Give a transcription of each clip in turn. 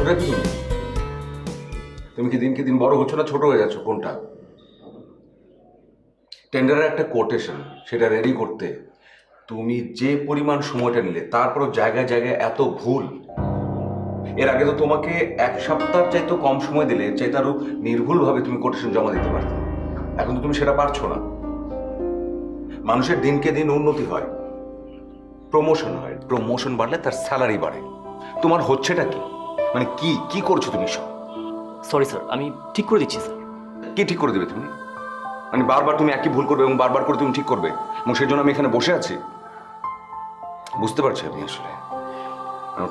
করছোটা কি তুমি? তুমি কি দিনকে দিন বড় হচ্ছ না ছোট হয়ে যাচ্ছ, কোনটা? টেন্ডারের একটা কোটেশন, সেটা রেডি করতে তুমি যে পরিমাণ সময়টা নিলে, তারপরও জায়গায় জায়গায় এত ভুল। এর আগে তো তোমাকে এক সপ্তাহ চাইতে কম সময় দিলে, এর চাইতে আরো নির্ভুলভাবে তুমি কোটেশন জমা দিতে পারতে। এখন তো তুমি সেটা পারছো না। মানুষের দিনকে দিন উন্নতি হয়, প্রমোশন হয়, প্রমোশন বাড়লে তার স্যালারি বাড়ে। তোমার হচ্ছেটা কি? মানে কি কি করছো তুমি সব? সরি স্যার, আমি ঠিক করে দিচ্ছি স্যার। কি ঠিক করে দেবে তুমি? মানে বারবার তুমি একই ভুল করবে এবং বারবার করে তুমি ঠিক করবে, এবং সেই জন্য আমি এখানে বসে আছি? বুঝতে পারছি আমি আসলে।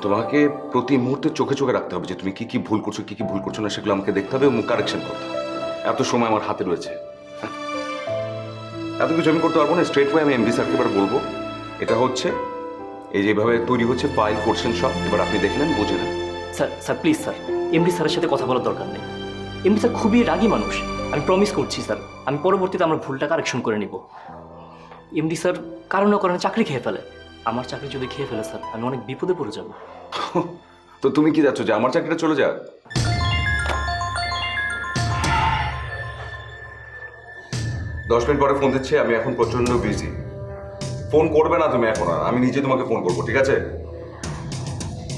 তোমাকে প্রতি মুহূর্তে চোখে চোখে রাখতে হবে যে তুমি কি কি ভুল করছো, কি কি ভুল করছো না, সেগুলো আমাকে দেখতে হবে এবং কারেকশন করতে হবে। এত সময় আমার হাতে রয়েছে। এত কিছু আমি করতে পারবো না। স্ট্রেট ওয়ে আমি এমডি স্যারকে এবার বলবো এটা হচ্ছে, এই যেভাবে তৈরি হচ্ছে ফাইল করছেন সব, এবার আপনি দেখে নেন, বুঝে নেন। Sir sir please sir, MD স্যারের সাথে কথা বলার দরকার নেই। এমডি স্যার খুবই রাগী মানুষ। আমি প্রমিস করছি স্যার, আমি পরবর্তীতে আমার ভুলটা কারেকশন করে নিব। এমডি স্যার কারণ না কারণে চাকরি খেয়ে ফেলে। আমার চাকরি যদি খেয়ে ফেলে স্যার, আমি অনেক বিপদে পড়ে যাব। তো তুমি কি যাচ্ছ যে আমার চাকরিটা চলে যাক? 10 মিনিট পরে ফোন দিচ্ছে, আমি এখন প্রচন্ড বিজি। ফোন করবে না তুমি এখন আর, আমি নিজে তোমাকে ফোন করবো, ঠিক আছে?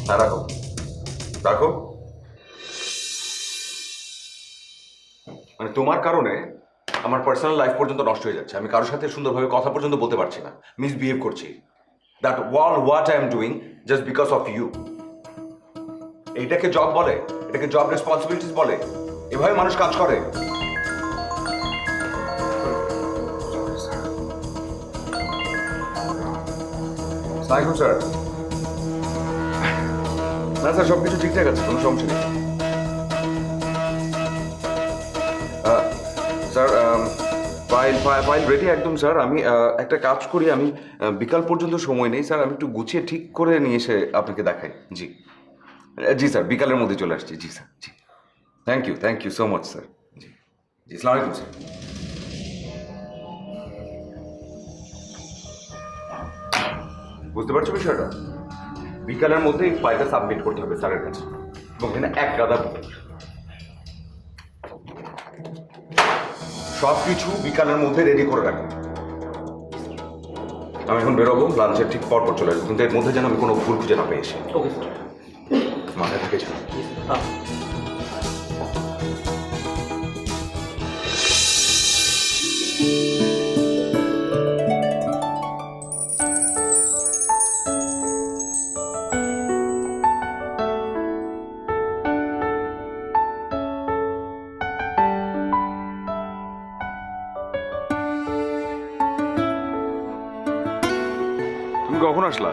হ্যাঁ, রাখো রাখো। মানে তোমার কারণে আমার পার্সোনাল লাইফ পর্যন্ত নষ্ট হয়ে যাচ্ছে। আমি কারোর সাথে সুন্দরভাবে কথা পর্যন্ত বলতে পারছি না, মিসবিহেভ করছি। That wall what I am doing just because of you. এইটাকে জব বলে? এটাকে জব রেসপন্সিবিলিটিস বলে? এভাবে মানুষ কাজ করে? আসসালামাইকুম স্যার। না স্যার, সবকিছু ঠিকঠাক আছে, কোনো সমস্যা নেই। স্যার ফাইল ফাইল রেডি একদম স্যার। আমি একটা কাজ করি, আমি বিকাল পর্যন্ত সময় নেই স্যার, আমি একটু গুছিয়ে ঠিক করে নিয়ে এসে আপনাকে দেখাই। জি জি স্যার, বিকালের মধ্যে চলে আসছি। জি স্যার, জি। Thank you so much sir. জি জি, আসসালামু আলাইকুম স্যার। বুঝতে পারছো বিষয়টা? বিকালের মধ্যে এই ফাইলটা সাবমিট করতে হবে স্যারের কাছে, এবং এখানে এক গাদা ভুল। সব কিছু বিকালের মধ্যে রেডি করে রাখবেন। আমি এখন বেরোবো, লাঞ্চের ঠিক পর চলে আসবো, কিন্তু এর মধ্যে যেন আমি কোনো ভুল খুঁজে না পেয়ে এসে। Okay sir. মাথায় থাকে যেন। তুমি কখন আসলা?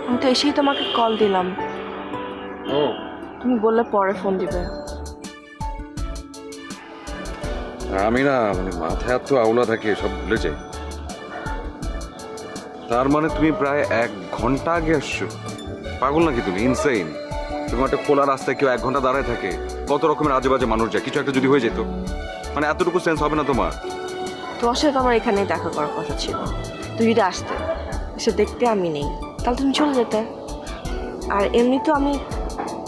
আমি তো এসেই তোমাকে কল দিলাম, ও, তুমি বললে পরে ফোন দিবে। আমি না মানে মাথায় এত আওলা থাকে, সব ভুলে যাই। তার মানে তুমি প্রায় 1 ঘন্টা আগে আসছো? পাগল নাকি তুমি? ইনসেইন। তুমি একটা খোলা রাস্তায় কেউ 1 ঘন্টা দাঁড়ায় থাকে, কত রকমের আজে বাজে মানুষ যায়, কিছু একটা যদি হয়ে যেত, মানে এতটুকু সেন্স হবে না তোমার? তোমার সাথে তো আমার এখানেই দেখা করার কথা ছিল। তুই যদি আসতে, এসে দেখতে আমি নেই, তাহলে তুমি চলে যেতে। আর এমনি তো আমি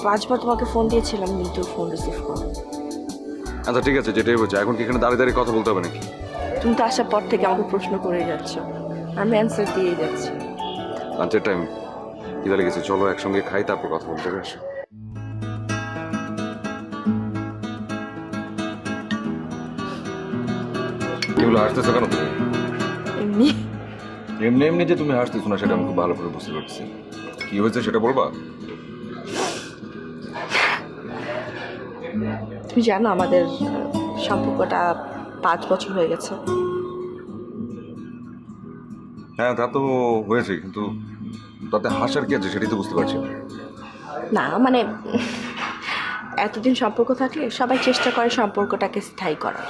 5বার তোমাকে ফোন দিয়েছিলাম, কিন্তু ফোন রিসিভ করো। আচ্ছা ঠিক আছে, যেটাই হচ্ছে, এখন কি এখানে দাঁড়িয়ে দাঁড়িয়ে কথা বলতে হবে নাকি? তুমি তো আসার পর থেকে আমাকে প্রশ্ন করেই যাচ্ছ, আমি অ্যান্সার দিয়েই যাচ্ছি। লাঞ্চের টাইম খিদে লেগেছে, চলো একসঙ্গে খাই, তারপর কথা বলতে হবে। আসো। কি হলো, হাসতেছো কেন তুমি? এমনি এমনি এমনি যে তুমি হাসতেছো না, সেটা আমি খুব ভালো করে বুঝতে পারছি। কি হয়েছে সেটা বলবা? তুমি জানো আমাদের সম্পর্কটা 5 বছর হয়ে গেছে। হ্যাঁ, তা তো হয়েছে, কিন্তু তাতে হাসার কি আছে সেটাই তো বুঝতে পারছি না। না মানে এতদিন সম্পর্ক থাকলে সবাই চেষ্টা করে সম্পর্কটাকে স্থায়ী করার।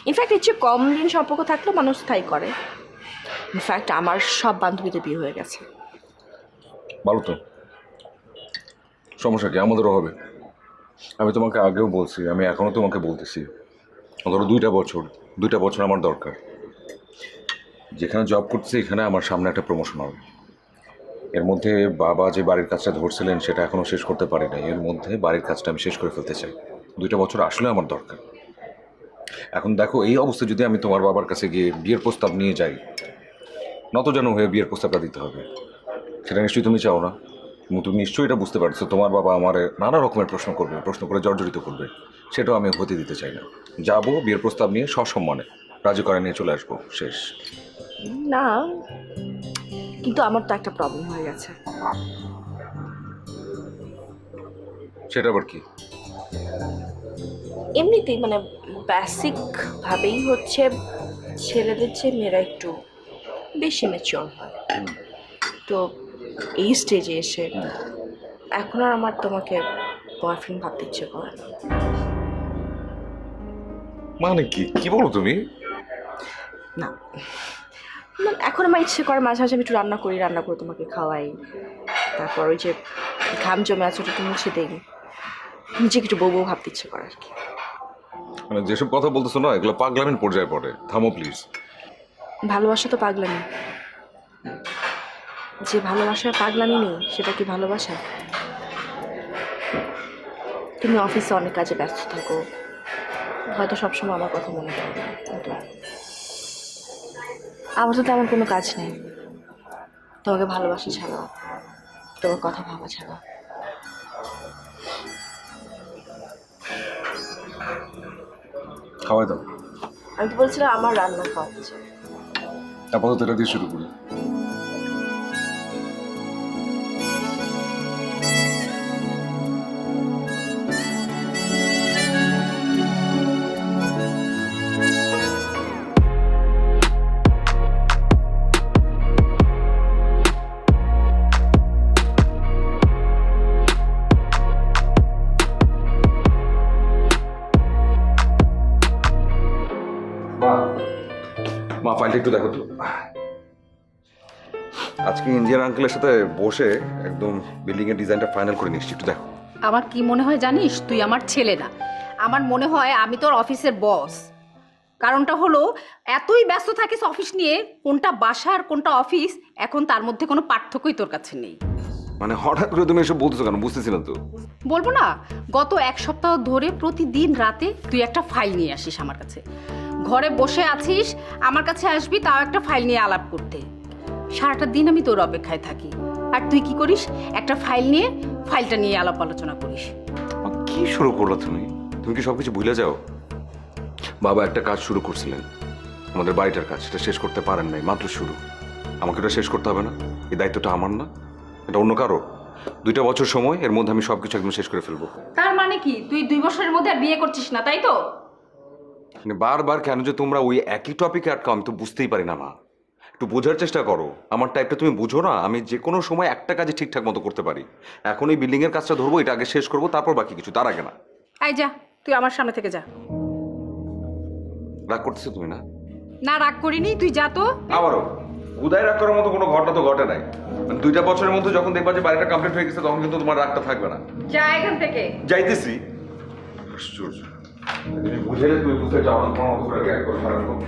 ইনফ্যাক্ট এর চেয়ে কম দিন সম্পর্ক থাকলেও মানুষ স্থায়ী করে। ইনফ্যাক্ট আমার সব বান্ধবীদের বিয়ে হয়ে গেছে। ভালো তো, সমস্যা কি? আমাদেরও হবে। আমি তোমাকে আগেও বলছি, আমি এখনো তোমাকে বলতেছি, ধরো 2টা বছর আমার দরকার। যেখানে জব করতেছি এখানে আমার সামনে একটা প্রমোশন হবে, এর মধ্যে বাবা যে বাড়ির কাজটা ধরছিলেন সেটা এখনো শেষ করতে পারি নাই, এর মধ্যে বাড়ির কাজটা আমি শেষ করে ফেলতে চাই। 2টা বছর আসলে আমার দরকার। এখন দেখো, এই অবস্থা যদি আমি তোমার বাবার কাছে গিয়ে বিয়ের প্রস্তাব নিয়ে যাই, নত যেন হয়ে বিয়ের প্রস্তাবটা দিতে হবে, সেটা নিশ্চয়ই তুমি চাও না। এবং তুমি নিশ্চয়ই এটা বুঝতে পারছো তোমার বাবা আমার নানা রকমের প্রশ্ন করে জর্জরিত করবে, সেটাও আমি হতে দিতে চাই না। যাবো বিয়ের প্রস্তাব নিয়ে সসম্মানে রাজি করে নিয়ে চলে আসবো, শেষ। না, কিন্তু আমার তো একটা প্রবলেম হয়ে গেছে। সেটা আবার কি? এমনিতেই মানে বেসিক ভাবেই হচ্ছে ছেলেদের চেয়ে মেয়েরা একটু বেশি ম্যাচিওর হয়। তো এই স্টেজে এসে এখন আর আমার তোমাকে বয়ফ্রেন্ড ভাবতে ইচ্ছে করে না। মানে কি কি বলো তুমি? না, মানে এখন আমার ইচ্ছে করে মাঝে মাঝে আমি একটু রান্না করে তোমাকে খাওয়াই, তারপর ওই যে ঘাম জমে আছে ওটা একটু মুছে দেই, নিজেকে একটু বউ বউ ভাবতে ইচ্ছে করে আর কি। মানে যেসব কথা বলতেছো না, এগুলো পাগলামির পর্যায়ে পড়ে, থামো প্লিজ। ভালোবাসা তো পাগলামি, যে ভালোবাসার পাগলামি নেই সেটা কি ভালোবাসা? তুমি অফিসে অনেক কাজে ব্যস্ত থাকো, হয়তো সবসময় আমার কথা মনে পড়ে না, কিন্তু আমার তো তেমন কোনো কাজ নেই তোমাকে ভালোবাসা ছাড়া, তোমার কথা ভাবা ছাড়া। খাওয়াই দাও। আমি তো বলছিলাম আমার রান্না খাওয়া হচ্ছে। আপাতত এটা দিয়ে শুরু করি। মা, ফাইলটা একটু দেখো তো। আজকে ইন্ডিয়ান আঙ্কেলের সাথে বসে একদম বিল্ডিং এর ডিজাইনটা ফাইনাল করে নিচ্ছি, একটু দেখো। আমার কি মনে হয় জানিস, তুই আমার ছেলে না, আমার মনে হয় আমি তোর অফিসের বস। কারণটা হলো এতই ব্যস্ত থাকিস অফিস নিয়ে, কোনটা বাসা আর কোনটা অফিস এখন তার মধ্যে কোনো পার্থক্যই তোর কাছে নেই। মানে হঠাৎ করে তুমি এসব বলতেছো কেন, বুঝতেছি না তো। বলবো না, গত 1 সপ্তাহ ধরে প্রতিদিন রাতে তুই একটা ফাইল নিয়ে আসিস আমার কাছে, ঘরে বসে আছিস আমার কাছে আসবি তাও একটা ফাইল নিয়ে আলাপ করতে। সারাটা দিন আমি তোর অপেক্ষায় থাকি, আর তুই কি করিস, একটা ফাইল নিয়ে ফাইলটা নিয়ে আলাপ আলোচনা করিস। কি শুরু করলো তুমি? তুমি কি সবকিছু ভুলে যাও? বাবা একটা কাজ শুরু করছিলেন, আমাদের বাড়িটার কাজ, সেটা শেষ করতে পারেন নাই, মাত্র শুরু। আমাকে এটা শেষ করতে হবে না? এই দায়িত্বটা আমার না, এটা অন্য কারো। 2টা বছর সময়, এর মধ্যে আমি সবকিছু একদম শেষ করে ফেলবো। তার মানে কি তুই 2 বছরের মধ্যে আর বিয়ে করছিস না, তাই তো? মানে বারবার কেন যে তোমরা ওই একই টপিকে আটকাও, আমি তো বুঝতেই পারি না মা। একটু বোঝার চেষ্টা করো, আমার টাইপটা তুমি বুঝো না। আমি যে কোনো সময় একটা কাজে ঠিকঠাক মতো করতে পারি। এখন এই বিল্ডিং এর কাজটা ধরবো, এটা আগে শেষ করবো, তারপর বাকি কিছু, তার আগে না। আই যা, তুই আমার সামনে থেকে যা। রাগ করতেছো তুমি না? না, রাগ করিনি, তুই যা তো। আবারও উদয় রাগ করার মতো কোনো ঘটনা তো ঘটে নাই। মানে 2টা বছরের মধ্যে যখন দেখবা যে বাড়িটা কমপ্লিট হয়ে গেছে, তখন কিন্তু তোমার রাগটা থাকবে না। যা এখান থেকে। যাইতেছি। আশ্চর্য, তুমি বুঝাইলে তুমি বুঝতে চাও না, তোমার মতো করে জ্ঞান করে সারাক্ষণ।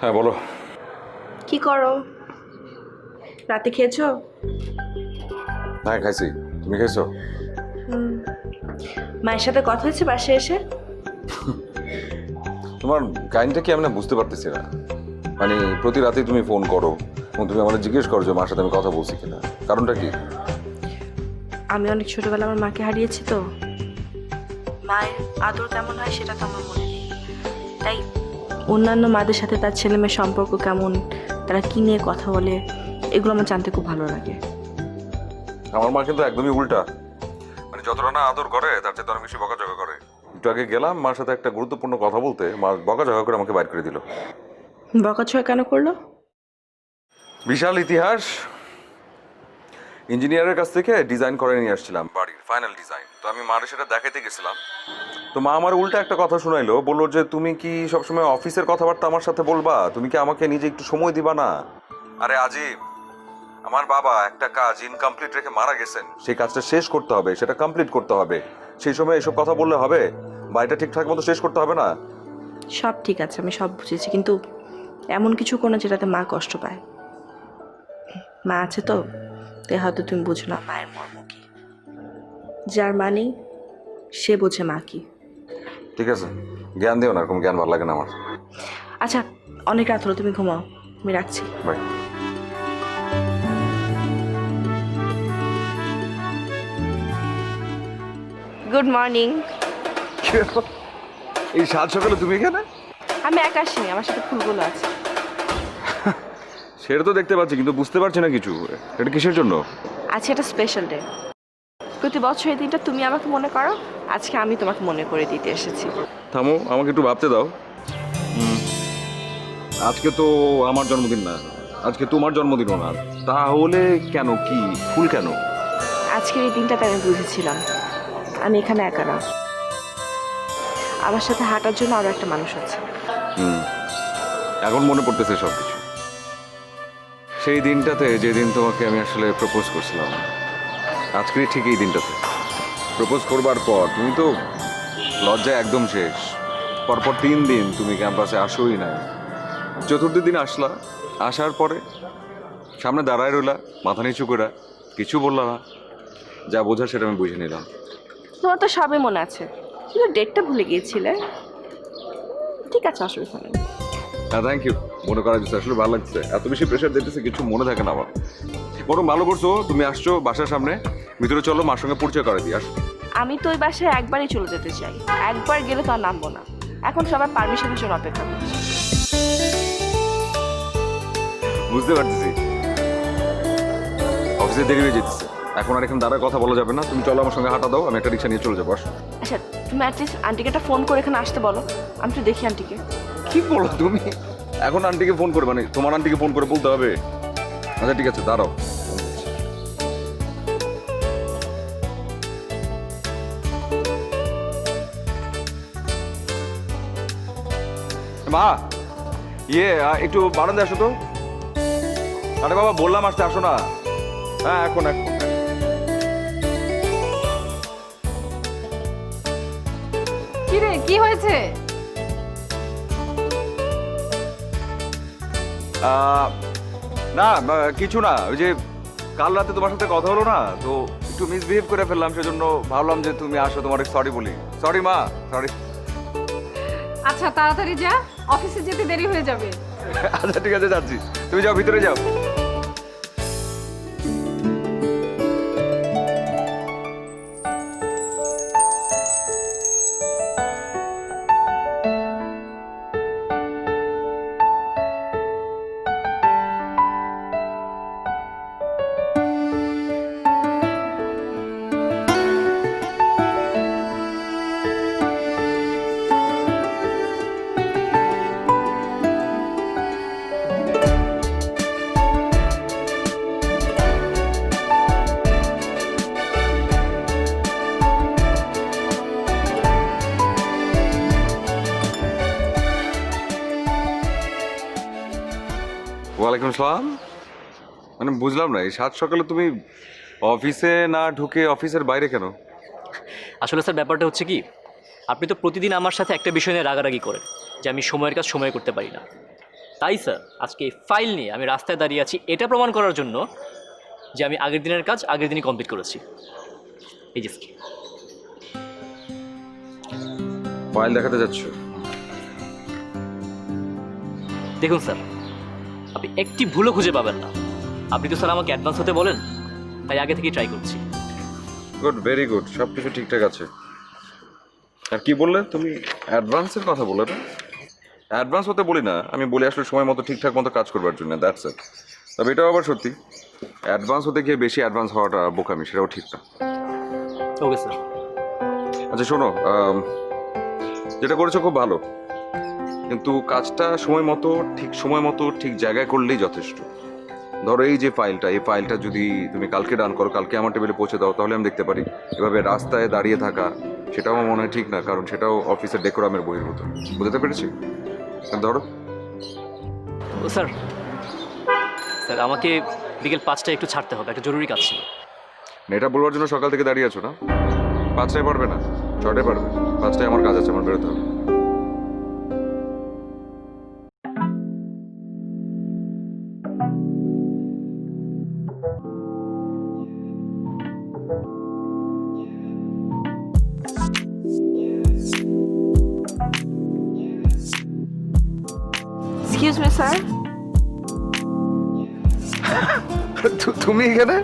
হ্যাঁ বলো। কি করো? রাতে খেয়েছো? হ্যাঁ খাইছি, তুমি খাইছো? মায়ের সাথে কথা হয়েছে বাসায় এসে? তোমার কাহিনীটা কি আমি না বুঝতে পারতেছি না। মানে প্রতি রাতেই তুমি ফোন করো এবং তুমি আমাদের জিজ্ঞেস করো যে মার সাথে আমি কথা বলছি কিনা, কারণটা কি? আমি অনেক ছোটবেলা আমার মাকে হারিয়েছি, তো মায়ের আদর কেমন হয় সেটা তো আমার মনে নেই। তাই অন্যান্য মাদের সাথে তার ছেলে মেয়ের সম্পর্ক কেমন, তারা কি নিয়ে কথা বলে, এগুলো আমার জানতে খুব ভালো লাগে। আমার মা কিন্তু একদমই উল্টা। মানে যতটা না আদর করে তার চেয়ে অনেক বেশি বকাঝকা করে। একটু আগে গেলাম মার সাথে একটা গুরুত্বপূর্ণ কথা বলতে, মা বকাঝকা করে আমাকে বাইর করে দিল। বকাঝকা কেন করলো? বিশাল ইতিহাস, ইঞ্জিনিয়ারের কাছ থেকে ডিজাইন করে নিয়ে আসছিলাম বাড়ির ফাইনাল ডিজাইন। তো আমি মারে সেটা দেখাইতে গেছিলাম, তো মা আমার উল্টা একটা কথা শোনাইলো, বললো যে তুমি কি সবসময় অফিসের কথাবার্তা আমার সাথে বলবা, তুমি কি আমাকে নিজে একটু সময় দিবা না? আরে আজিব, আমার বাবা একটা কাজ ইনকমপ্লিট রেখে মারা গেছেন, সেই কাজটা শেষ করতে হবে, সেটা কমপ্লিট করতে হবে। সেই সময় এসব কথা বললে হবে? বাড়িটা ঠিকঠাক মতো শেষ করতে হবে না? সব ঠিক আছে, আমি সব বুঝেছি, কিন্তু এমন কিছু কোনো যেটাতে মা কষ্ট পায়। মা আছে তো, তাই হয়তো তুমি বুঝো না মায়ের মর্ম কি। যার মা নেই সে বোঝে মা কি। ঠিক আছে, জ্ঞান দিও না, এরকম জ্ঞান ভালো লাগে না আমার। আচ্ছা, অনেক রাত হলো, তুমি ঘুমাও, আমি রাখছি। বাই। Good morning. এই সাত সকালে তুমি এখানে? আমি একা আসিনি, আমার সাথে ফুলগুলো আছে। সেটা তো দেখতে পাচ্ছি, কিন্তু বুঝতে পারছি না কিছু, এটা কিসের জন্য? আজকে একটা স্পেশাল ডে। প্রতি বছর এই দিনটা তুমি আমাকে মনে করো, আজকে আমি তোমাকে মনে করে দিতে এসেছি। থামো, আমাকে একটু ভাবতে দাও। আজকে তো আমার জন্মদিন না, আজকে তোমার জন্মদিনও না, তাহলে কেন, কি ফুল কেন? আজকের এই দিনটাতে আমি বুঝেছিলাম আমি এখানে একা না, আমার সাথে হাঁটার জন্য আরো একটা মানুষ আছে। এখন মনে পড়তেছে সবকিছু, সেই দিনটাতে যেদিন তোমাকে আমি আসলে প্রপোজ করছিলাম। আজকে ঠিক এই দিনটাতে প্রপোজ করবার পর তুমি তো লজ্জায় একদম শেষ। পরপর 3 দিন তুমি ক্যাম্পাসে আসোই না। চতুর্থ দিন আসলা, আসার পরে সামনে দাঁড়ায় রইলা মাথা নিচু করে, কিছু বললা না। যা বোঝার সেটা আমি বুঝে নিলাম। তোমার তো সবই মনে আছে, কিন্তু ডেটটা ভুলে গিয়েছিলে। ঠিক আছে, অসুবিধা নেই। হ্যাঁ, থ্যাংক ইউ, মনে করা যাচ্ছে, আসলে ভালো লাগছে। এত বেশি প্রেশার দিতেছে, কিছু মনে থাকে না আমার। বরং ভালো করছো, তুমি আসছো বাসার সামনে, ভিতরে চলো, মার সঙ্গে পরিচয় করে দিই। আস। আমি তো ওই বাসায় একবারই চলে যেতে চাই, একবার গেলে তো আর নামবো না। এখন সবার পারমিশনের জন্য অপেক্ষা করছি। বুঝতে পারতেছি অফিসে দেরি হয়ে যেতেছে, এখন আর এখানে দাঁড়ায় কথা বলা যাবে না। তুমি চলো আমার সঙ্গে হাঁটা দাও, আমি একটা রিক্সা নিয়ে চলে যাবো। আসো। আচ্ছা, তুমি অ্যাটলিস্ট আন্টিকে একটা ফোন করে এখানে আসতে বলো, আমি তো দেখি আন্টিকে। কি বলো তুমি? এখন আন্টিকে ফোন করে, মানে তোমার আন্টিকে ফোন করে বলতে হবে? আচ্ছা ঠিক আছে, দাঁড়াও। মা, একটু বারান্দায় আসো তো। আরে বাবা, বললাম আসতে, আসো না। হ্যাঁ, এখন এখন কি রে, কি হয়েছে? না, কিছু না। ওই যে কাল রাতে তোমার সাথে কথা হলো না, তো একটু মিসবিহেভ করে ফেললাম, সেজন্য ভাবলাম যে তুমি আসো, তোমার সরি বলি। সরি মা, সরি। আচ্ছা, তাড়াতাড়ি যা, অফিসে যেতে দেরি হয়ে যাবে। আচ্ছা ঠিক আছে, যাচ্ছি। তুমি যাও, ভিতরে যাও। ওয়ালাইকুম আসসালাম। মানে বুঝলাম না, এই সাত সকালে তুমি অফিসে না ঢুকে অফিসের বাইরে কেন? আসলে স্যার ব্যাপারটা হচ্ছে কি, আপনি তো প্রতিদিন আমার সাথে একটা বিষয় নিয়ে রাগারাগি করেন যে আমি সময়ের কাজ সময় করতে পারি না। তাই স্যার আজকে এই ফাইল নিয়ে আমি রাস্তায় দাঁড়িয়ে আছি এটা প্রমাণ করার জন্য যে আমি আগের দিনের কাজ আগের দিনই কমপ্লিট করেছি। এই যে ফাইল দেখাতে যাচ্ছ? দেখুন স্যার, আপনি একটি ভুলও খুঁজে পাবেন না। আপনি তো স্যার আমাকে অ্যাডভান্স হতে বলেন, তাই আগে থেকেই ট্রাই করছি। গুড, ভেরি গুড, সব কিছু ঠিকঠাক আছে। আর কি বললে তুমি? অ্যাডভান্সের কথা বলে না? অ্যাডভান্স হতে বলি না, আমি বলি আসলে সময় মতো ঠিকঠাক মতো কাজ করবার জন্য, দ্যাটস ইট। তবে এটাও আবার সত্যি, অ্যাডভান্স হতে গিয়ে বেশি অ্যাডভান্স হওয়াটা বোকামি, সেটাও ঠিক না। Okay sir. আচ্ছা শোনো, যেটা করেছো খুব ভালো, কিন্তু কাজটা সময় মতো ঠিক জায়গায় করলেই যথেষ্ট। ধরো এই যে ফাইলটা, এই ফাইলটা যদি তুমি কালকে ডান করো, কালকে আমার টেবিলে পৌঁছে দাও, তাহলে আমি দেখতে পারি। এভাবে রাস্তায় দাঁড়িয়ে থাকা সেটাও আমার মনে হয় ঠিক না, কারণ সেটাও অফিসের ডেকোরামের বহির্ভূত। বুঝতে পেরেছি? ধরো। ও স্যার, স্যার আমাকে বিকেল 5টায় একটু ছাড়তে হবে, একটা জরুরি কাজ ছিল। এটা বলবার জন্য সকাল থেকে দাঁড়িয়ে আছো না? 5টায় পারবে না, 6টায় পারবে? 5টায় আমার কাজ আছে, আমার বেরোতে হবে। Excuse me sir. তুমি এখানে?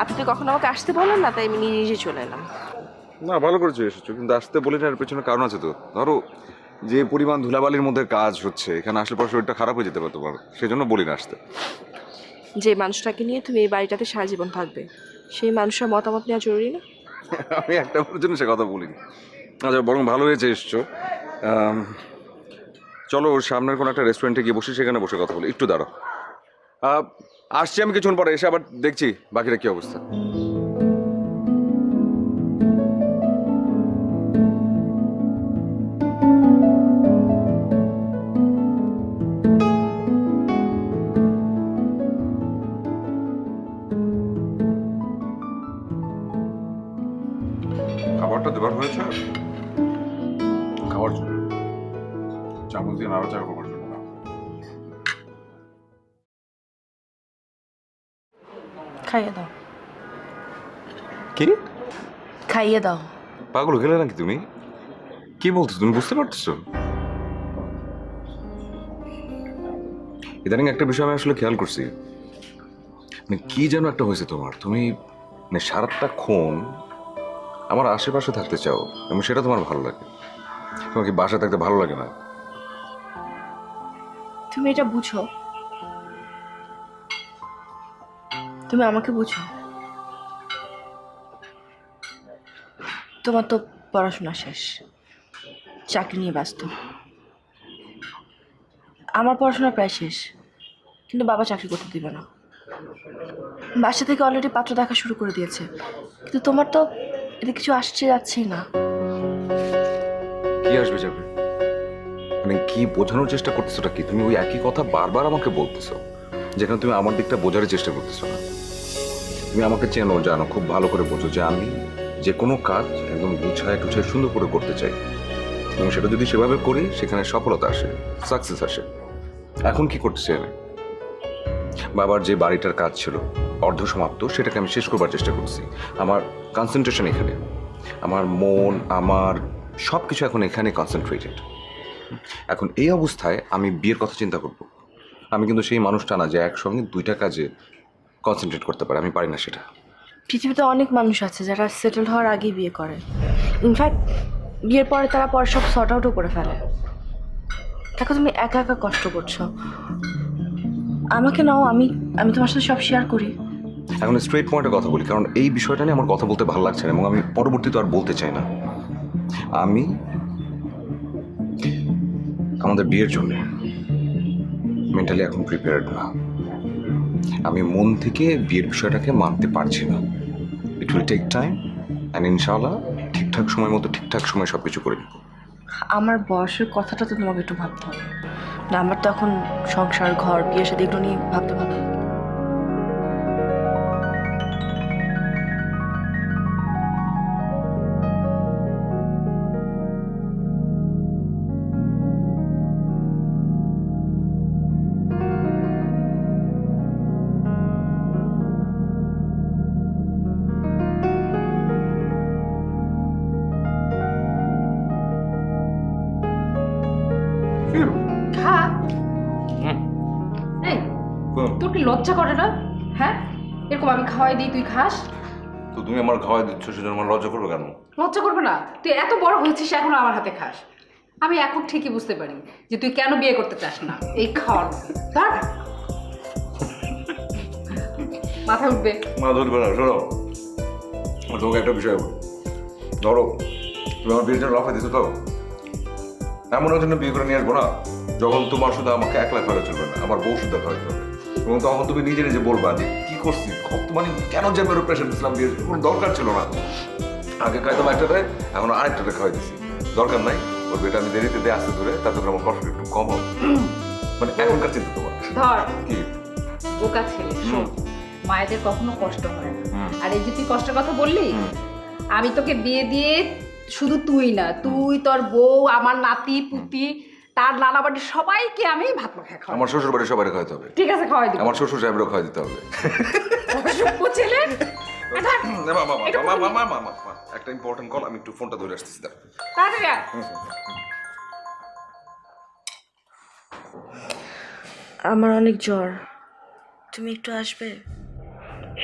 আপনি তো কখনো আমাকে আসতে বলেন না, তাই আমি নিজে চলে এলাম। না, ভালো করেছো এসেছো, কিন্তু আসতে বলি না, এর পেছনে কারণ আছে তো। ধরো যে পরিমাণ ধুলাবালির মধ্যে কাজ হচ্ছে, এখানে আসলে পর শরীরটা খারাপ হয়ে যেতে পারে তোমার, সেজন্য বলি না আসতে। যে মানুষটাকে নিয়ে তুমি এই বাড়িটাতে সারা জীবন থাকবে, সেই মানুষের মতামত নেওয়া জরুরি না? আমি একটা বলার জন্য সে কথা বলিনি। আচ্ছা, বরং ভালো হয়েছে এসছো। চলো ওর সামনের কোনো একটা রেস্টুরেন্টে গিয়ে বসি, সেখানে বসে কথা বলি। একটু দাঁড়াও, আসছি আমি কিছুক্ষণ পরে, এসে আবার দেখছি বাকিরা কি অবস্থা। খাবারটা দেবার হয়েছে? খাওয়ার জন্য চামচ দিয়ে নাড়াচাড়া করবার জন্য না। খাইয়ে দাও। কি? খাইয়ে দাও। পাগল গেলে নাকি তুমি? কি বলছো তুমি, বুঝতে পারতেছো? ইদানিং একটা বিষয় আমি আসলে খেয়াল করছি, মানে কি যেন একটা হয়েছে তোমার। তুমি মানে সারাটাক্ষণ আমার আশেপাশে থাকতে চাও এবং সেটা তোমার ভালো লাগে। তোমার কি বাসায় থাকতে ভালো লাগে না? তুমি এটা বুঝো, তুমি আমাকে বুঝো। তোমার তো পড়াশোনা শেষ, চাকরি নিয়ে ব্যস্ত। আমার পড়াশোনা প্রায় শেষ, কিন্তু বাবা চাকরি করতে দিবে না। বাসা থেকে অলরেডি পাত্র দেখা শুরু করে দিয়েছে, কিন্তু তোমার তো এতে কিছু আসছে যাচ্ছেই না। কি আসবে যাবে মানে কি বোঝানোর চেষ্টা করতেছোটা কি? তুমি ওই একই কথা বারবার আমাকে বলতেছো, যেখানে তুমি আমার দিকটা বোঝার চেষ্টা করতেছো না। তুমি আমাকে চেনো, জানো, খুব ভালো করে বোঝো যে আমি যে কোনো কাজ একদম গুছায় টুছায় সুন্দর করে করতে চাই, এবং সেটা যদি সেভাবে করি সেখানে সফলতা আসে, সাকসেস আসে। এখন কি করতেছি আমি? বাবার যে বাড়িটার কাজ ছিল অর্ধ সমাপ্ত, সেটাকে আমি শেষ করবার চেষ্টা করছি। আমার কনসেন্ট্রেশন এখানে, আমার মন, আমার সব কিছু এখন এখানে কনসেন্ট্রেটেড। এখন এই অবস্থায় আমি বিয়ের কথা চিন্তা করব? আমি কিন্তু সেই মানুষটা না যে একসঙ্গে দুইটা কাজে কনসেন্ট্রেট করতে পারে, আমি পারি না সেটা। পৃথিবীতে অনেক মানুষ আছে যারা সেটেল হওয়ার আগেই বিয়ে করে। ইনফ্যাক্ট বিয়ের পরে তারা পরে সব সর্ট আউটও করে ফেলে। দেখো তুমি একা একা কষ্ট করছো, আমাকে নাও, আমি আমি তোমার সাথে সব শেয়ার করি। এখন স্ট্রেট পয়েন্টে কথা বলি, কারণ এই বিষয়টা নিয়ে আমার কথা বলতে ভালো লাগছে না এবং আমি পরবর্তীতে আর বলতে চাই না। আমি আমাদের বিয়ের জন্য মেন্টালি এখন প্রিপেয়ার্ড না। আমি মন থেকে বিয়ের বিষয়টাকে মানতে পারছি না। It will take time and ইনশাআল্লাহ ঠিকঠাক সময় মতো ঠিকঠাক সময় সব কিছু করে নেব। আমার বয়সের কথাটা তো তোমাকে একটু ভাবতে হবে না? আমার তো এখন সংসার, ঘর, বিয়ে সাথে এগুলো নিয়ে ভাবতে ভালো লাগে। খা। এই, তোর কি লজ্জা করে না? হ্যাঁ, এরকম আমি খাওয়াই দিই, তুই খাস? তো তুমি আমার খাওয়াই দিচ্ছ, সেজন্য আমার লজ্জা করবে কেন? লজ্জা করবে না? তুই এত বড় হয়েছিস এখনো আমার হাতে খাস। আমি এখন ঠিকই বুঝতে পারি যে তুই কেন বিয়ে করতে চাস না। এই খাওয়ার তার মাথা উঠবে। মা ধরবে না, শোনো তোমাকে একটা বিষয় বলি। ধরো তুমি আমার বিয়ের জন্য লাফা দিছো, তো এমন একজন্য বিয়ে করে নিয়ে আসবো না যখন তোমার শুধু আমাকে একলা ফেলা চলবে না, আমার বউ শুদ্ধ খাওয়াইতে হবে। এবং তখন তুমি নিজে নিজে বলবা যে কি করছি, মানে কেন যে মেরো প্রেশার দিচ্ছিলাম, কোনো দরকার ছিল না। আগে খাইতাম একটাতে, এখন আরেকটাতে খাওয়াই দিচ্ছি, দরকার নাই। ওর বেটা আমি দেরিতে দিয়ে আসতে ধরে, তাতে আমার কষ্ট একটু কম হবে, মানে এখনকার চিন্তা তোমার ধর কি। বোকা ছেলে, শোন, মায়েদের কখনো কষ্ট হয় না। আর এই যে তুই কষ্টের কথা বললি, আমি তোকে বিয়ে দিয়ে শুধু তুই না, তুই, তোর বউ, আমার নাতি পুতি, তার নানা বাড়ির সবাইকে আমি ভাত মাখা খাওয়াই। আমার শ্বশুর বাড়ি সবাই খাওয়াতে হবে, ঠিক আছে, খাওয়াই দিব। আমার শ্বশুর সাহেবেরও খাওয়াই দিতে হবে। সভ্য ছেলে। একটা ইম্পর্টেন্ট কল, আমি একটু ফোনটা ধরে আসতেছি। তাড়াতাড়ি আয়। আমার অনেক জ্বর, তুমি একটু আসবে?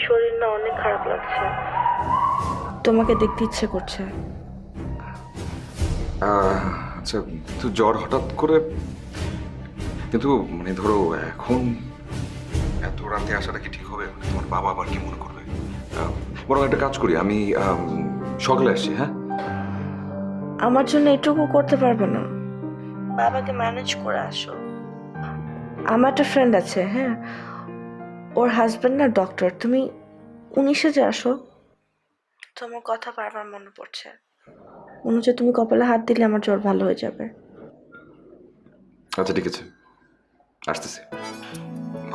শরীর না অনেক খারাপ লাগছে, তোমাকে দেখতে ইচ্ছে করছে। আচ্ছা, তো জ্বর হঠাৎ করে, কিন্তু মানে ধরো এখন এত রাতে আসাটা কি ঠিক হবে? তোমার বাবা আবার কি মনে করবে? বরং একটা কাজ করি, আমি সকালে আসছি। হ্যাঁ, আমার জন্য এটুকু করতে পারবে না? বাবাকে ম্যানেজ করে আসো। আমার একটা ফ্রেন্ড আছে, হ্যাঁ, ওর হাজব্যান্ড না ডক্টর, তুমি 19-এ আসো। তোমার কথা বারবার মনে পড়ছে, মনে হচ্ছে তুমি কপালে হাত দিলে আমার জ্বর ভালো হয়ে যাবে। আচ্ছা ঠিক আছে, আসতেছি।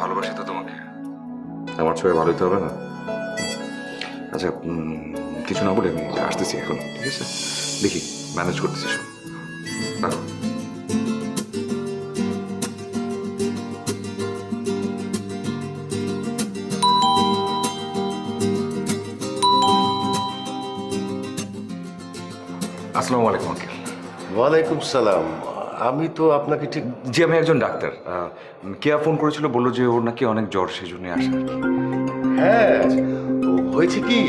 ভালোবাসি তো তোমাকে, আমার ছবি ভালো হতে হবে না? আচ্ছা, কিছু না বলে আমি আসতেছি এখন, ঠিক আছে? দেখি ম্যানেজ করতেছি সব। রাখো। আসসালামু আলাইকুম আঙ্কেল। ওয়ালাইকুম সালাম। আমি তো আপনাকে ঠিক জি, আমি একজন ডাক্তার। কেয়া ফোন করেছিল, বললো যে ওর নাকি অনেক জ্বর, সেই জন্য আসে আর কি। হ্যাঁ, হয়েছে কি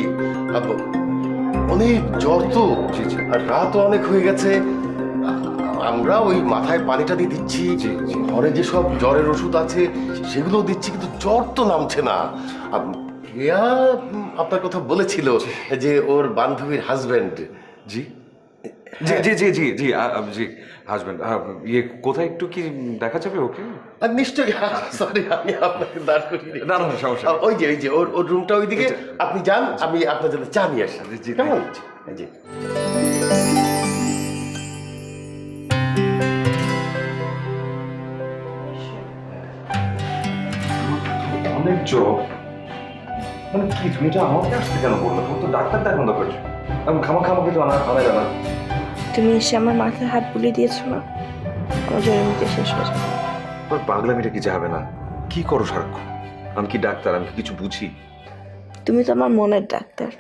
অনেক জ্বর তো, জি, জি। আর রাতও অনেক হয়ে গেছে। আমরা ওই মাথায় পানিটা দিয়ে দিচ্ছি, জি, জি। ঘরে যেসব জ্বরের ওষুধ আছে সেগুলো দিচ্ছি, কিন্তু জ্বর তো নামছে না। কেয়া আপনার কথা বলেছিল যে ওর বান্ধবীর হাজবেন্ড। জি জি জি জি জি জি জি হাজবেন্ড, ইয়ে কোথায় একটু কি দেখা যাবে ওকে? আর নিশ্চয়ই, সরি আমি আপনাকে দাঁড় করিয়ে দিই। না না, সমস্যা নেই। ওই যে ওর রুমটা ওইদিকে, আপনি যান, আমি আপনার জন্য চা নিয়ে আসি। জি, কেমন? জি। অনেক জ্বর, মানে কি তুমি এটা আমাকে আসতে কেন বললো? তোমার তো ডাক্তার দেখানো দরকার ছিল। আমি খামা কিছু আনা জানা। তুমি এসে আমার মাথায় হাত বুলিয়ে দিয়েছো না, আমার জ্বর এমনিতে শেষ হয়ে যাবে। তোর পাগলামিটা কি যাবে না? কি করো সারাক্ষণ? আমি কি ডাক্তার? আমি কি কিছু বুঝি? তুমি তো আমার মনের ডাক্তার।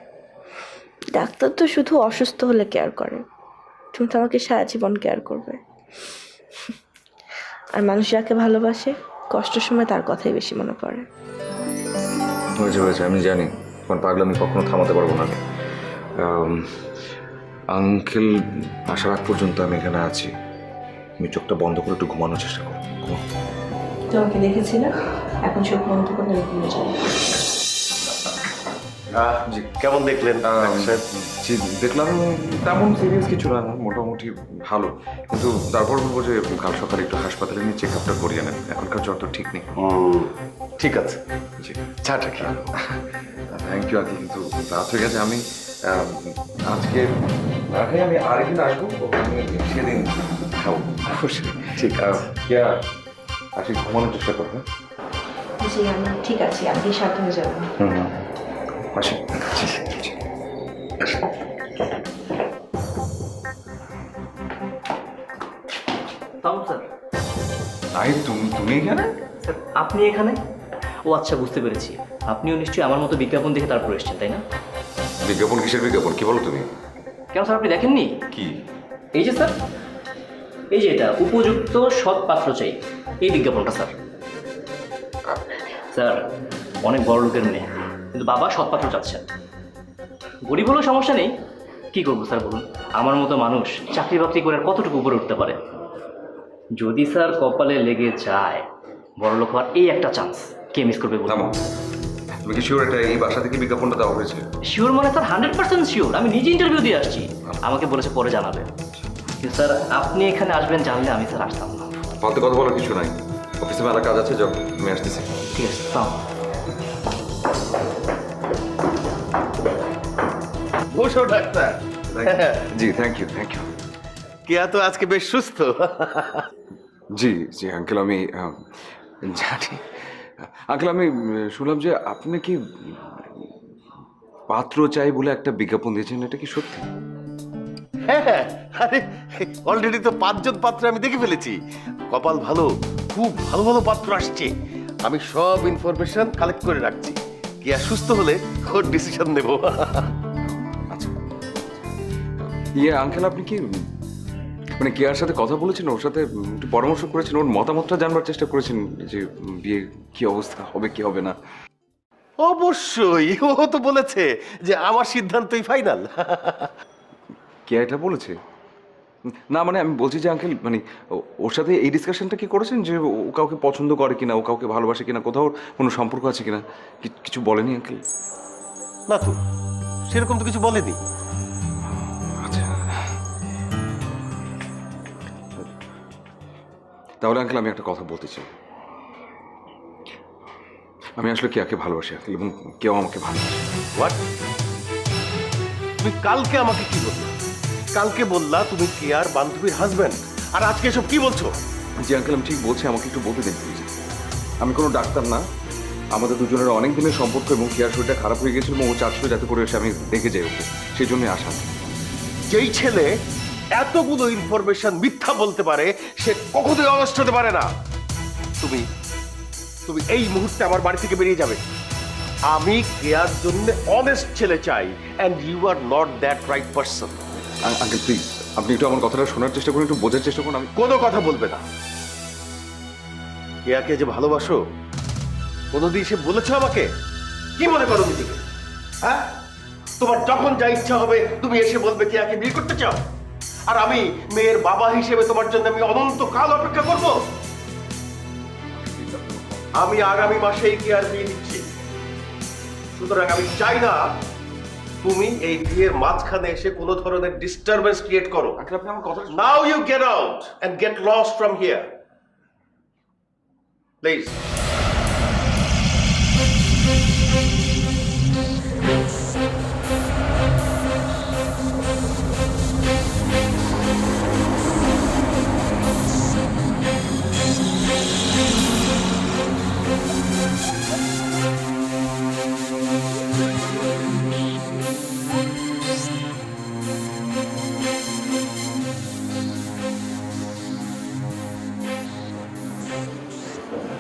ডাক্তার তো শুধু অসুস্থ হলে কেয়ার করে, তুমি তো আমাকে সারা জীবন কেয়ার করবে। আর মানুষ যাকে ভালোবাসে, কষ্টের সময় তার কথাই বেশি মনে পড়ে। হয়েছে, আমি জানি তোমার পাগলামি কখনো থামাতে পারবো না। আঙ্কেল আসার আগ পর্যন্ত আমি এখানে আছি। তুমি চোখটা বন্ধ করে একটু ঘুমানোর চেষ্টা করো। ঘুমাও। তোমাকে দেখেছি না, এখন চোখ বন্ধ করলে আমি ভুলে যাবো। জি, কেমন দেখলেন ডাক্তার সাহেব? জি দেখলাম, তেমন সিরিয়াস কিছু না, মোটামুটি ভালো। কিন্তু তারপর বলবো যে কাল সকালে একটু হাসপাতালে নিয়ে চেক আপটা করিয়ে নেন, এখনকার জ্বর তো ঠিক নেই। ঠিক আছে, জি, চাটা খেয়ে থ্যাংক ইউ আর কি, কিন্তু রাত হয়ে গেছে। আমি আজকে না খাই, আমি আরেকদিন আসবো, আমি সেদিন খাবো। ঠিক আছে। আসি, ঘুমানোর চেষ্টা করবেন। জি, আমি ঠিক আছে, আপনি সাবধানে যাবেন। আসি। তাও স্যার, তাই তুমি এখানে? স্যার আপনি এখানে? ও আচ্ছা, বুঝতে পেরেছি। আপনিও নিশ্চয়ই আমার মতো বিজ্ঞাপন দেখে তারপর এসেছেন, তাই না? বিজ্ঞাপন? কিসের বিজ্ঞাপন? কি বলো তুমি? কেন স্যার, আপনি দেখেননি? কি? এই যে স্যার, এই যে এটা উপযুক্ত সৎ পাত্র চাই, এই বিজ্ঞাপনটা স্যার। স্যার অনেক বড় লোকের মেয়ে, কিন্তু বাবা সৎ পাত্র চাচ্ছেন। গরিব হলেও সমস্যা নেই, কি করবো স্যার বলুন? আমার মতো মানুষ চাকরি বাকরি করে আর কতটুকু উপরে উঠতে পারে? যদি স্যার কপালে লেগে যায় বড় লোক হওয়ার এই একটা চান্স, কে মিস করবে বলুন? থামো, তুমি কি শিওর এটা এই বাসা থেকে বিজ্ঞাপনটা দেওয়া হয়েছে? শিওর মানে স্যার 100% শিওর। আমি নিজে ইন্টারভিউ দিয়ে আসছি, আমাকে বলেছে পরে জানাবে। কিন্তু স্যার আপনি এখানে আসবেন জানলে আমি স্যার আসতাম না। ফালতু কথা বলার কিছু নাই। অফিসে মেলা কাজ আছে, যাও আমি আসতেছি। ঠিক আছে, সালাম। বসো ডাক্তার। জি থ্যাংক ইউ, থ্যাংক ইউ। কেয়া তো আজকে বেশ সুস্থ। জি জি আঙ্কেল, আমি জানি। আঙ্কেল, আমি শুনলাম যে আপনি কি পাত্র চাই বলে একটা বিজ্ঞাপন দিয়েছেন, এটা কি সত্যি? হ্যাঁ, আরে অলরেডি তো 5 জন পাত্র আমি দেখে ফেলেছি। কপাল ভালো, খুব ভালো ভালো পাত্র আসছে। আমি সব ইনফরমেশন কালেক্ট করে রাখছি। কেয়া সুস্থ হলে ওর ডিসিশন নেব। আচ্ছা ইয়ে আঙ্কেল, আপনি কি মানে কেয়ার সাথে কথা বলেছেন, ওর সাথে একটু পরামর্শ করেছেন, ওর মতামতটা জানবার চেষ্টা করেছেন যে বিয়ে কি অবস্থা হবে কি হবে না? অবশ্যই, ও তো বলেছে যে আমার সিদ্ধান্তই ফাইনাল। কেয়া এটা বলেছে? না মানে আমি বলছি যে আঙ্কেল, মানে ওর সাথে এই ডিসকাশনটা কি করেছেন যে ও কাউকে পছন্দ করে কিনা, ও কাউকে ভালোবাসে কিনা, কোথাও কোনো সম্পর্ক আছে কিনা? কিছু বলেনি আঙ্কেল? না তো, সেরকম তো কিছু বলেনি। আচ্ছা, তাহলে আঙ্কেল আমি একটা কথা বলতে চাই। আমি আসলে কেয়াকে ভালোবাসি আঙ্কেল, এবং কেউ আমাকে ভালোবাসে। হোয়াট? তুমি কালকে আমাকে কি বললে? কালকে বললা তুমি কেয়ার বান্ধবীর হাজবেন্ড, আর আজকে এসব কি বলছো? জি আঙ্কেল, আমি ঠিক বলছি, আমাকে একটু বলতে দিন প্লিজ। আমি কোনো ডাক্তার না, আমাদের দুজনের অনেক দিনের সম্পর্ক, এবং কেয়ার শরীরটা খারাপ হয়ে গেছিল এবং ও চাচ্ছিল যাতে করে এসে আমি দেখে যাই ওকে, সেই জন্যই আসা। যেই ছেলে এতগুলো ইনফরমেশন মিথ্যা বলতে পারে সে কখনোই অনেস্ট হতে পারে না। তুমি তুমি এই মুহূর্তে আমার বাড়ি থেকে বেরিয়ে যাবে। আমি কেয়ার জন্য অনেস্ট ছেলে চাই, and you are not that right person. Uncle please, আপনি একটু আমার কথাটা শোনার চেষ্টা করুন, একটু বোঝার চেষ্টা করুন। আমি কোনো কথা বলবে না। কেয়াকে যে ভালোবাসো কোনোদিন সে বলেছো আমাকে? কি মনে করো নিজেকে? হ্যাঁ, তোমার যখন যা ইচ্ছা হবে তুমি এসে বলবে কেয়াকে বিয়ে করতে চাও, আর আমি মেয়ের বাবা হিসেবে তোমার জন্য আমি অনন্তকাল অপেক্ষা করব। আমি আগামী মাসেই কেয়ার বিয়ে দিচ্ছি, সুতরাং আমি চাই না তুমি এই বিয়ের মাঝখানে এসে কোনো ধরনের ডিস্টারবেন্স ক্রিয়েট করো। আঙ্কেল, আপনি আমার কথা Now you get out and get lost from here. Please.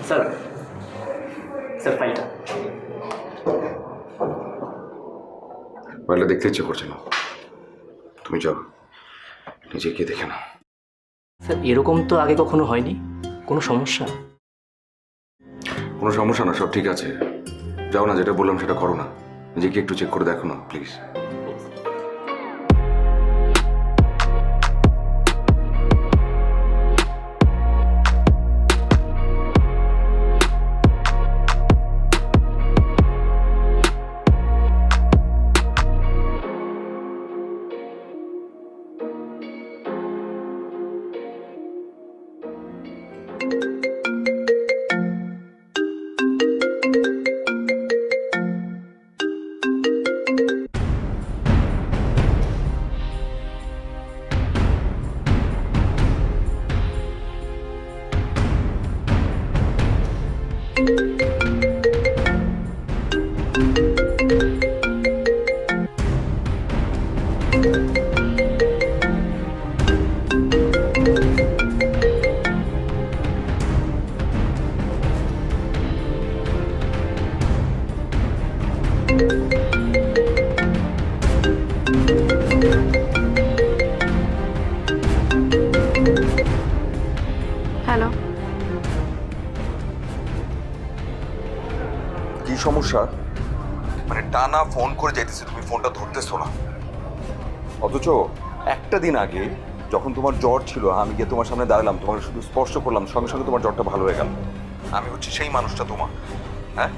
Sir, sir ফাইলটা। ফাইলটা দেখতে ইচ্ছে করছে না, তুমি যাও নিজে গিয়ে দেখে না। স্যার এরকম তো আগে কখনো হয়নি, কোনো সমস্যা? কোনো সমস্যা না, সব ঠিক আছে। যাও না, যেটা বললাম সেটা করো না, নিজেকে একটু চেক করে দেখো না প্লিজ। হ্যালো, কি সমস্যা? মানে টানা ফোন করে যাইতেছে, তুমি ফোনটা ধরতেছো না। অথচ একটা দিন আগে যখন তোমার জ্বর ছিল, আমি গিয়ে তোমার সামনে দাঁড়ালাম, তোমাকে শুধু স্পর্শ করলাম, সঙ্গে সঙ্গে তোমার জ্বরটা ভালো হয়ে গেল। আমি হচ্ছে সেই মানুষটা তোমার, হ্যাঁ?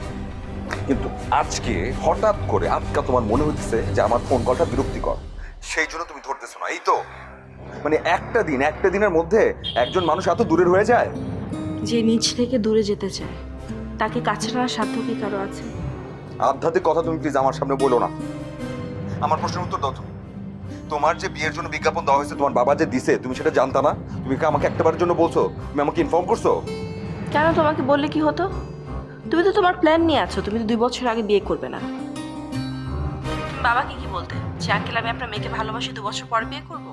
কিন্তু আজকে হঠাৎ করে আজকে তোমার মনে হচ্ছে যে আমার ফোন কলটা বিরক্তিকর, সেই জন্য তুমি ধরতেছো না। এই তো মানে একটা দিনের মধ্যে একজন মানুষ এত দূরের হয়ে যায়। যে নিজ থেকে দূরে যেতে চায় তাকে কাছে টানার সাধ্য কি কারো আছে? আধ্যাত্মিক কথা তুমি প্লিজ আমার সামনে বলো না। আমার প্রশ্নের উত্তর দাও তুমি। তোমার যে বিয়ের জন্য বিজ্ঞাপন দেওয়া হয়েছে তোমার বাবা যে দিছে, তুমি সেটা জানতা না? তুমি কি আমাকে একটাবারের জন্য বলছো? তুমি আমাকে ইনফর্ম করছো? কেন তোমাকে বললে কি হতো? তুমি তো তোমার প্ল্যান নিয়ে আছো, তুমি তো 2 বছর আগে বিয়ে করবে না। বাবাকে কি বলতে যে আঙ্কেল আমি আপনার মেয়েকে ভালোবাসি, 2 বছর পর বিয়ে করব?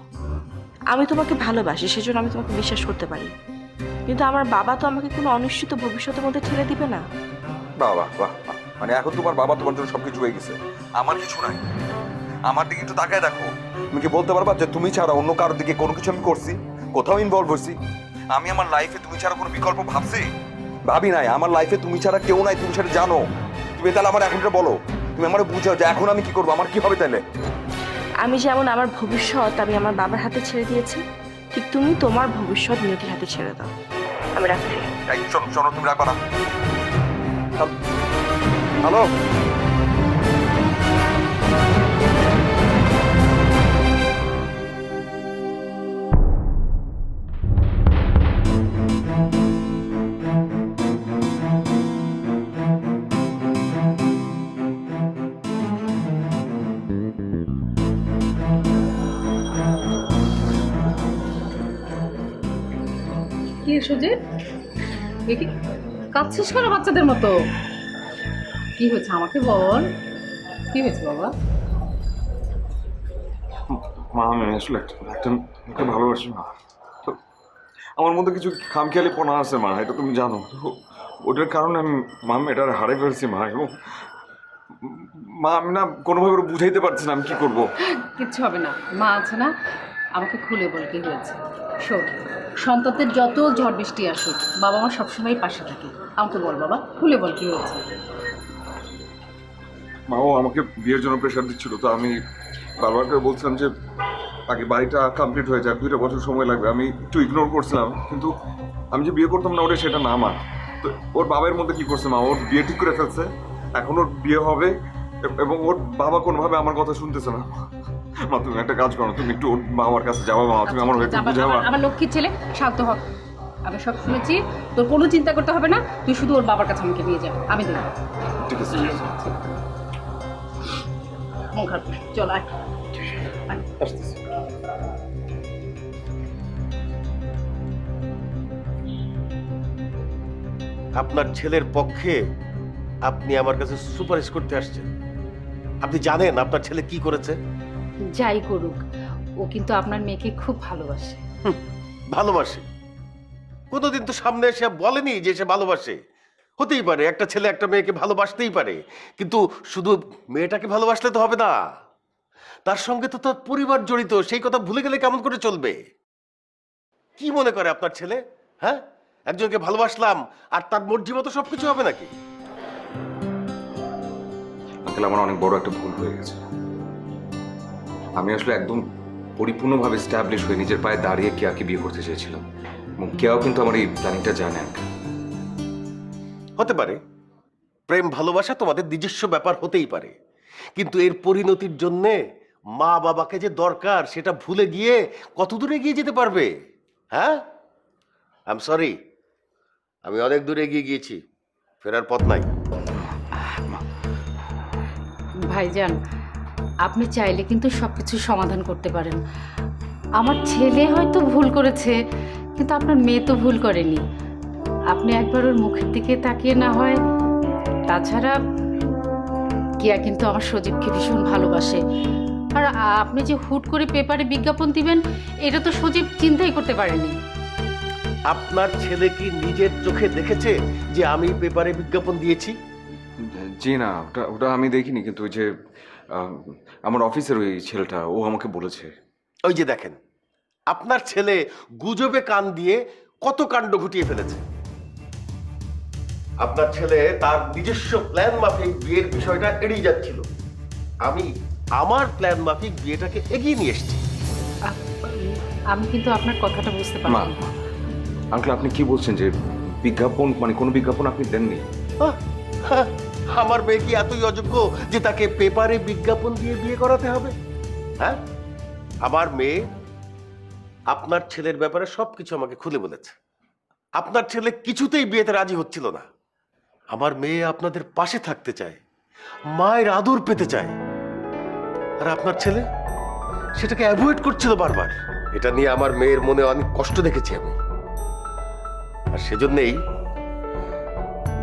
আমি তোমাকে ভালোবাসি, সেজন্য আমি তোমাকে বিশ্বাস করতে পারি, কিন্তু আমার বাবা তো আমাকে কোনো অনিশ্চিত ভবিষ্যতের মধ্যে ঠেলে দিবে না। বাহ বাহ বাহ বাহ। মানে এখন তোমার বাবা তোমার জন্য সবকিছু হয়ে গেছে, আমার কিছু নাই। আমার দিকে একটু তাকায় দেখো। তুমি কি বলতে পারবা যে তুমি ছাড়া অন্য কারোর দিকে কোনো কিছু আমি করছি, কোথাও ইনভলভ হয়েছি? আমি আমার লাইফে তুমি ছাড়া কোনো বিকল্প ভাবছি? ভাবি নাই। আমার লাইফে তুমি ছাড়া কেউ নাই, তুমি সেটা জানো। তুমি তাহলে আমার এখনটা বলো, তুমি আমার বুঝাও যে এখন আমি কি করবো, আমার কি হবে তাহলে? আমি যেমন আমার ভবিষ্যৎ আমি আমার বাবার হাতে ছেড়ে দিয়েছি, ঠিক তুমি তোমার ভবিষ্যৎ নিয়তির হাতে ছেড়ে দাও। আমি রাখছি। এই শোনো শোনো, তুমি রাখবা না। হ্যালো, কি সুজিত, কাঁদছিস কেন বাচ্চাদের মতো? কি হয়েছে আমাকে বল, কি হয়েছে বাবা? মা আমি আসলে একটা ভালোবাসি মা। তো আমার মধ্যে কিছু খামখেয়ালিপনা আছে মা, এটা তুমি জানো। তো ওটার কারণে আমি এটার হারিয়ে ফেলছি মা। এবং মা আমি না কোনোভাবে ওরা বুঝাইতে পারছি না আমি কি করবো। কিচ্ছু হবে না, মা আছে না, আমাকে খুলে বল কি হয়েছে। শোন, সন্তানদের যত ঝড় বৃষ্টি আসুক বাবা মা সবসময় পাশে থাকে। আমাকে বল বাবা, খুলে বল কি হয়েছে। মা ও আমাকে বিয়ের জন্য প্রেশার দিচ্ছিল, তো আমি বারবার করে বলছিলাম যে আগে বাড়িটা কমপ্লিট হয়ে যাক, 2টা বছর সময় লাগবে। আমি একটু ইগনোর করছিলাম, কিন্তু আমি যে বিয়ে করতাম না ওটা সেটা না মা। তো ওর বাবার মধ্যে কি করছে মা, ওর বিয়ে ঠিক করে ফেলছে, এখন ওর বিয়ে হবে এবং ওর বাবা কোনোভাবে আমার কথা শুনতেছে না। মা তুমি একটা কাজ করো, তুমি একটু ওর বাবার কাছে যাওয়া মা, তুমি আমার একটু বুঝাবা। আমার লক্ষ্মীর ছেলে, শান্ত হ। আমি সব শুনেছি, তোর কোনো চিন্তা করতে হবে না, তুই শুধু ওর বাবার কাছে আমাকে নিয়ে যা, আমি দেখব। ঠিক আছে মন খারাপ, চল আয়। আসতেছি। আপনার ছেলের পক্ষে আপনি আমার কাছে সুপারিশ করতে আসছেন? আপনি জানেন আপনার ছেলে কি করেছে? যাই করুক, ও কিন্তু আপনার মেয়েকে খুব ভালোবাসে। ভালোবাসে? কোনোদিন তো সামনে এসে বলেনি যে সে ভালোবাসে। হতেই পারে একটা ছেলে একটা মেয়েকে ভালোবাসতেই পারে, কিন্তু শুধু মেয়েটাকে ভালোবাসলে তো হবে না, তার সঙ্গে তো তার পরিবার জড়িত। সেই কথা ভুলে গেলে কেমন করে চলবে? কি মনে করে আপনার ছেলে? হ্যাঁ, একজনকে ভালোবাসলাম আর তার মর্জি মতো সবকিছু হবে নাকি? আঙ্কেল আমার অনেক বড় একটা ভুল হয়ে গেছে। আমি আসলে একদম পরিপূর্ণভাবে স্ট্যাবলিশ হয়ে নিজের পায়ে দাঁড়িয়ে কেয়াকে বিয়ে করতে চেয়েছিলাম, এবং কেয়াও কিন্তু আমার এই প্ল্যানিংটা জানে। হতে পারে প্রেম ভালোবাসা তোমাদের নিজস্ব ব্যাপার হতেই পারে, কিন্তু এর পরিণতির জন্যে মা বাবাকে যে দরকার সেটা ভুলে গিয়ে কত দূরে এগিয়ে যেতে পারবে? হ্যাঁ, আই এম সরি, আমি অনেক দূরে এগিয়ে গিয়েছি, ফেরার পথ নাই। ভাইজান, আপনি চাইলে কিন্তু সবকিছু সমাধান করতে পারেন। আমার ছেলে হয়তো ভুল করেছে, কিন্তু আপনার মেয়ে তো ভুল করেনি। আপনি একবার ওর মুখের দিকে তাকিয়ে না হয়। তাছাড়া কিয়া কিন্তু আমার সজীবকে ভীষণ ভালোবাসে, আর আপনি যে হুট করে পেপারে বিজ্ঞাপন দিবেন এটা তো সজীব চিন্তাই করতে পারেনি। আপনার ছেলে কি নিজের চোখে দেখেছে যে আমি পেপারে বিজ্ঞাপন দিয়েছি? জি না, ওটা ওটা আমি দেখিনি, কিন্তু ওই যে আমার অফিসের ওই ছেলেটা ও আমাকে বলেছে। ওই যে দেখেন, আপনার ছেলে গুজবে কান দিয়ে কত কাণ্ড ঘটিয়ে ফেলেছে। আপনার ছেলে তার নিজস্ব প্ল্যান মাফিক বিয়ের বিষয়টা এড়িয়ে যাচ্ছিল, আমি আমার প্ল্যান মাফিক বিয়েটাকে এগিয়ে নিয়ে এসেছি। আমি কিন্তু আপনার কথাটা বুঝতে মা, পারলাম। আঙ্কেল আপনি কি বলছেন যে বিজ্ঞাপন, মানে কোনো বিজ্ঞাপন আপনি দেননি? আমার মেয়ে কি এতই অযোগ্য যে তাকে পেপারে বিজ্ঞাপন দিয়ে বিয়ে করাতে হবে? হ্যাঁ, আমার মেয়ে আপনার ছেলের ব্যাপারে সবকিছু আমাকে খুলে বলেছে। আপনার ছেলে কিছুতেই বিয়েতে রাজি হচ্ছিল না। আমার মেয়ে আপনাদের পাশে থাকতে চায়, মায়ের আদর পেতে চায়, আর আপনার ছেলে সেটাকে অ্যাভয়েড করছিল বারবার। এটা নিয়ে আমার মেয়ের মনে অনেক কষ্ট দেখেছি আমি, আর সেজন্যই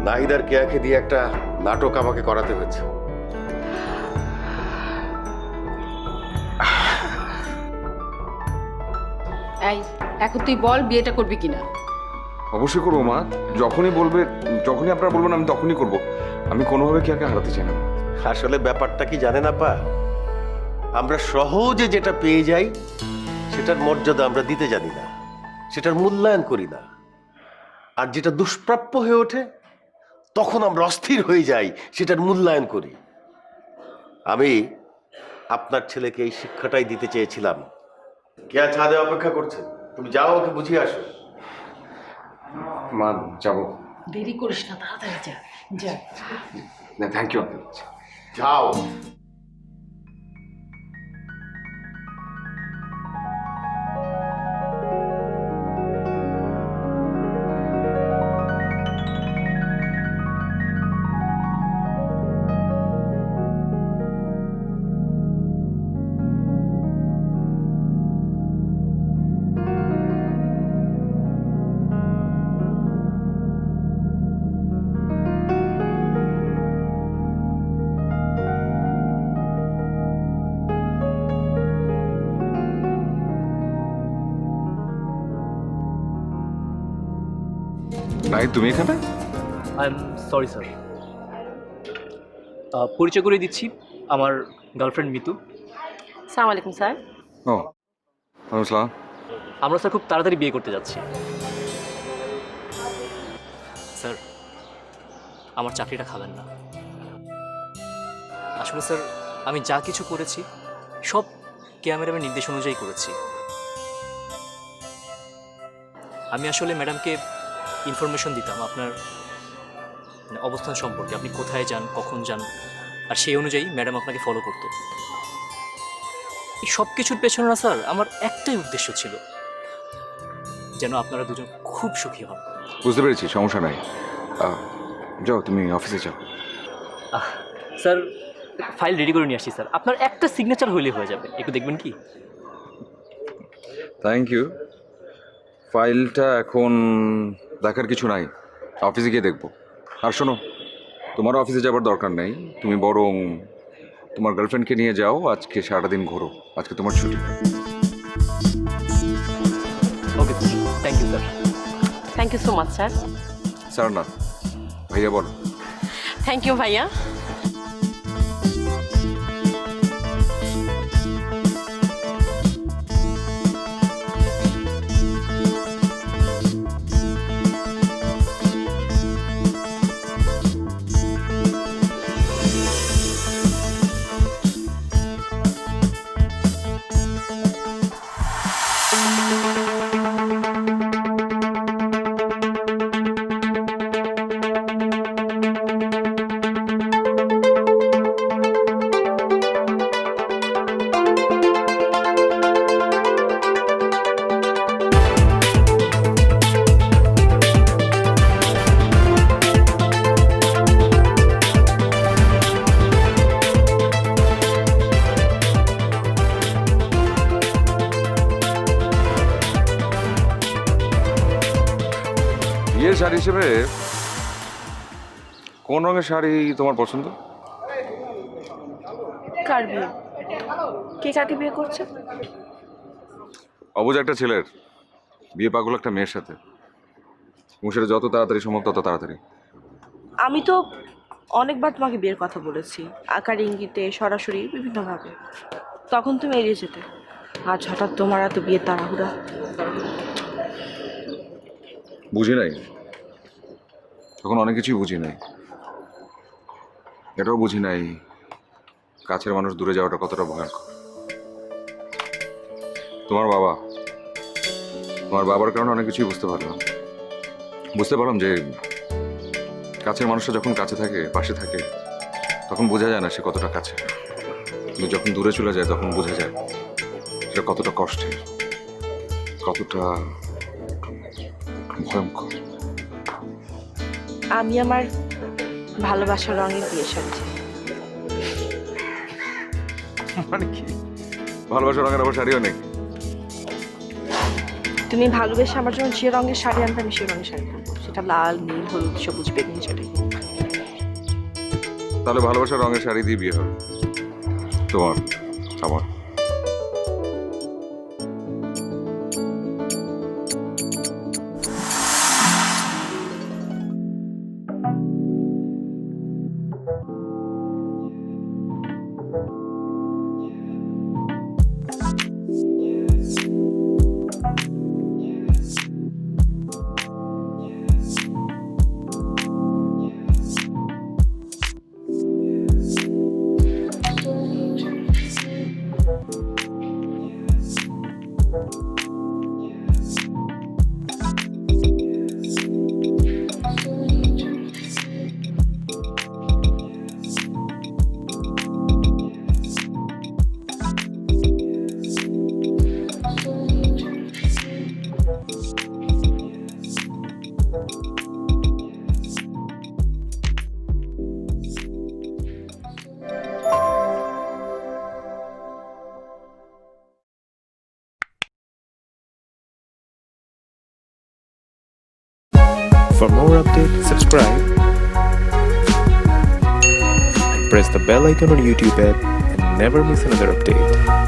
নাহিদার কেয়াকে দিয়ে একটা নাটক আমাকে করাতে হয়েছে। এই এখন তুই বল বিয়েটা করবি কিনা? অবশ্যই করবো মা, যখনই আপনারা বলবেন আমি তখনই করব। আমি কোনোভাবে কেয়াকে হারাতে চাই না। আসলে ব্যাপারটা কি জানেন আপা, আমরা সহজে যেটা পেয়ে যাই সেটার মর্যাদা আমরা দিতে জানি না, সেটার মূল্যায়ন করি না। আর যেটা দুষ্প্রাপ্য হয়ে ওঠে তখন আমরা অস্থির হয়ে যাই, সেটার মূল্যায়ন করি। আমি আপনার ছেলেকে এই শিক্ষাটাই দিতে চেয়েছিলাম। কেয়া ছাদে অপেক্ষা করছে, তুমি যাও ওকে বুঝিয়ে আসো। মা যাবো। দেরি করিস না, তাড়াতাড়ি যা যা। না থ্যাংক ইউ। যাও। নাই তুমি এখানে? I am sorry sir. পরিচয় করে দিচ্ছি, আমার গার্লফ্রেন্ড মিতু। আসসালামু আলাইকুম স্যার। ও আসসালাম। আমরা স্যার খুব তাড়াতাড়ি বিয়ে করতে যাচ্ছি। স্যার আমার চাকরিটা খাবেন না। আসলে স্যার আমি যা কিছু করেছি সব কেয়া ম্যাডামের নির্দেশ অনুযায়ী করেছি। আমি আসলে ম্যাডামকে ইনফরমেশন দিতাম আপনার অবস্থান সম্পর্কে, আপনি কোথায় যান, কখন যান, আর সেই অনুযায়ী ম্যাডাম আপনাকে ফলো করতো। এই সব কিছুর পেছনে না স্যার আমার একটাই উদ্দেশ্য ছিল, যেন আপনারা দুজন খুব সুখী হন। বুঝতে পেরেছি, সমস্যা নাই। যাও তুমি অফিসে যাও। স্যার ফাইল রেডি করে নিয়ে আসছি স্যার, আপনার একটা সিগনেচার হইলে হয়ে যাবে, একটু দেখবেন কি? Thank you. ফাইলটা এখন দেখার কিছু নাই, অফিসে গিয়ে দেখবো। আর শোনো, তোমার অফিসে যাবার দরকার নেই, তুমি বরং তোমার গার্লফ্রেন্ডকে নিয়ে যাও, আজকে সারাটা দিন ঘোরো, আজকে তোমার ছুটি। Okay thank you sir. Thank you so much sir. Sir না, ভাইয়া বল। থ্যাংক ইউ ভাইয়া। বিয়ের শাড়ি হিসেবে কোন রঙের শাড়ি তোমার পছন্দ? কার বিয়ে? কে কাকে বিয়ে করছে? অবুঝ একটা ছেলের বিয়ে পাগল একটা মেয়ের সাথে, এবং সেটা যত তাড়াতাড়ি সম্ভব তত তাড়াতাড়ি। আমি তো অনেকবার তোমাকে বিয়ের কথা বলেছি, আকার ইঙ্গিতে, সরাসরি, বিভিন্নভাবে। তখন তুমি এড়িয়ে যেতে। আজ হঠাৎ তোমার এত বিয়ের তাড়াহুড়া। বুঝি নাই তখন, অনেক কিছুই বুঝি নাই। এটাও বুঝি নাই কাছের মানুষ দূরে যাওয়াটা কতটা ভয়ঙ্কর। তোমার বাবার কারণে অনেক কিছুই বুঝতে পারলাম যে কাছের মানুষটা যখন কাছে থাকে, পাশে থাকে, তখন বোঝা যায় না সে কতটা কাছে, কিন্তু যখন দূরে চলে যায় তখন বোঝা যায় সেটা কতটা কষ্টের, কতটা ভয়ঙ্কর। আমি আমার ভালোবাসার রঙের বিয়ে সাজছি। মানে কি ভালোবাসার রঙের আবার শাড়িও নেই? তুমি ভালোবেসে আমার জন্য যে রঙের শাড়ি আনবে আমি সেই রঙের শাড়ি আনবো, সেটা লাল, নীল, হলুদ, সবুজ, বেগুনি, যেটাই। তাহলে ভালোবাসার রঙের শাড়ি দিয়ে বিয়ে হবে তোমার আমার। For more updates, subscribe and press the bell icon on YouTube app and never miss another update.